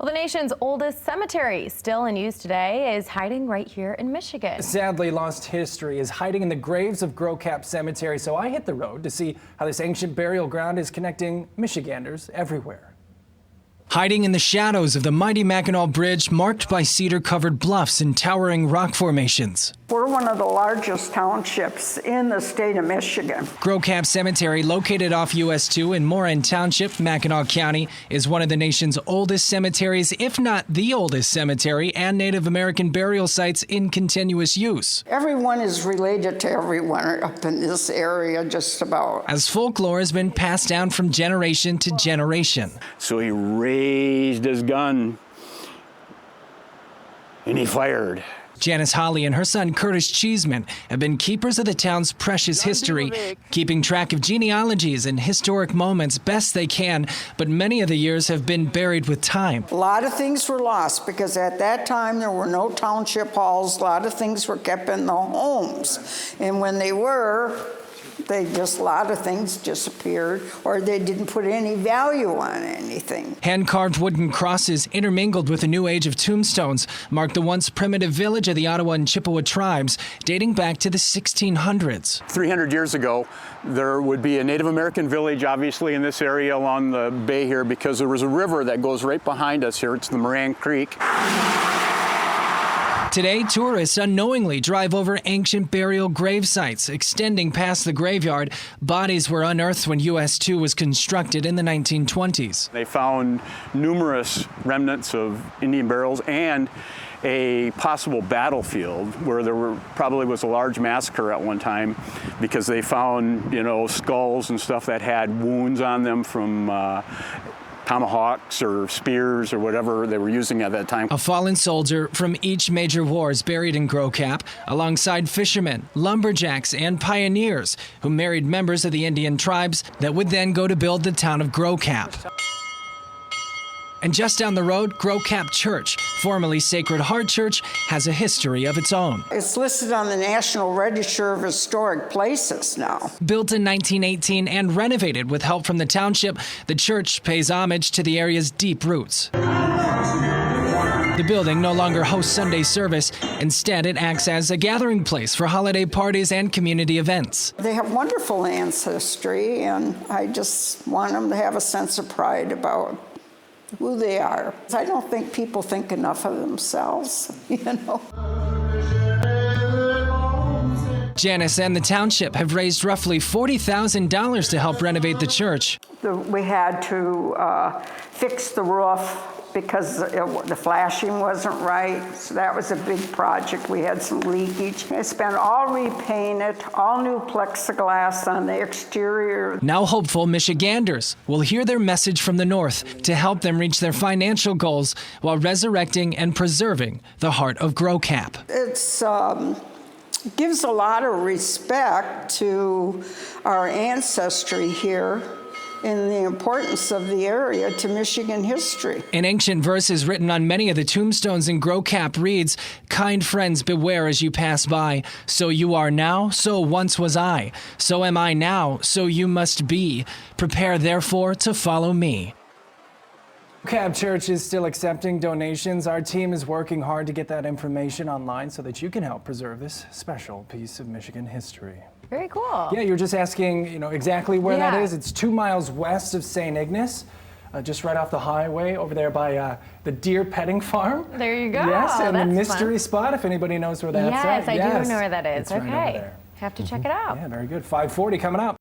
Well, the nation's oldest cemetery, still in use today, is hiding right here in Michigan. Sadly, lost history is hiding in the graves of Gros Cap Cemetery, so I hit the road to see how this ancient burial ground is connecting Michiganders everywhere. Hiding in the shadows of the mighty Mackinac Bridge, marked by cedar-covered bluffs and towering rock formations. We're one of the largest townships in the state of Michigan. Gros Cap Cemetery, located off US 2 in Moran Township, Mackinac County, is one of the nation's oldest cemeteries, if not the oldest cemetery, and Native American burial sites in continuous use. Everyone is related to everyone up in this area, just about. As folklore has been passed down from generation to generation. So he raised his gun and he fired. Janice Holly and her son Curtis Cheeseman have been keepers of the town's precious history, keeping track of genealogies and historic moments best they can, but many of the years have been buried with time. A lot of things were lost because at that time there were no township halls. A lot of things were kept in the homes. And when they were, a lot of things disappeared, or they didn't put any value on anything. Hand-carved wooden crosses intermingled with a new age of tombstones mark the once primitive village of the Ottawa and Chippewa tribes, dating back to the 1600s. 300 years ago, there would be a Native American village, obviously, in this area along the bay here, because there was a river that goes right behind us here. It's the Moran Creek. Today, tourists unknowingly drive over ancient burial grave sites. Extending past the graveyard, bodies were unearthed when US 2 was constructed in the 1920s. They found numerous remnants of Indian burials and a possible battlefield where there probably was a large massacre at one time, because they found, skulls and stuff that had wounds on them from tomahawks or spears or whatever they were using at that time. A fallen soldier from each major war is buried in Gros Cap, alongside fishermen, lumberjacks, and pioneers who married members of the Indian tribes that would then go to build the town of Gros Cap. And just down the road, Gros Cap Church, formerly Sacred Heart Church, has a history of its own. It's listed on the National Register of Historic Places now. Built in 1918 and renovated with help from the township, the church pays homage to the area's deep roots. The building no longer hosts Sunday service. Instead, it acts as a gathering place for holiday parties and community events. They have wonderful ancestry, and I just want them to have a sense of pride about who they are. I don't think people think enough of themselves, Janice and the township have raised roughly $40,000 to help renovate the church. We had to fix the roof because the flashing wasn't right. So that was a big project. We had some leakage. It's been all repainted, all new plexiglass on the exterior. Now hopeful Michiganders will hear their message from the north to help them reach their financial goals while resurrecting and preserving the heart of Gros Cap. It's gives a lot of respect to our ancestry here and the importance of the area to Michigan history. An ancient verse is written on many of the tombstones in Gros Cap reads, "Kind friends, beware as you pass by. So you are now, so once was I. So am I now, so you must be. Prepare therefore to follow me." Gros Cap Church is still accepting donations. Our team is working hard to get that information online so that you can help preserve this special piece of Michigan history. Very cool. Yeah, you're just asking, exactly where that is. It's 2 miles west of St. Ignace, just right off the highway over there by the deer petting farm. There you go. Yes, and that's the mystery fun. spot, if anybody knows where that's at. Yes, I do know where that is. It's right over there. Have to check it out. Yeah, very good. 5:40 coming up.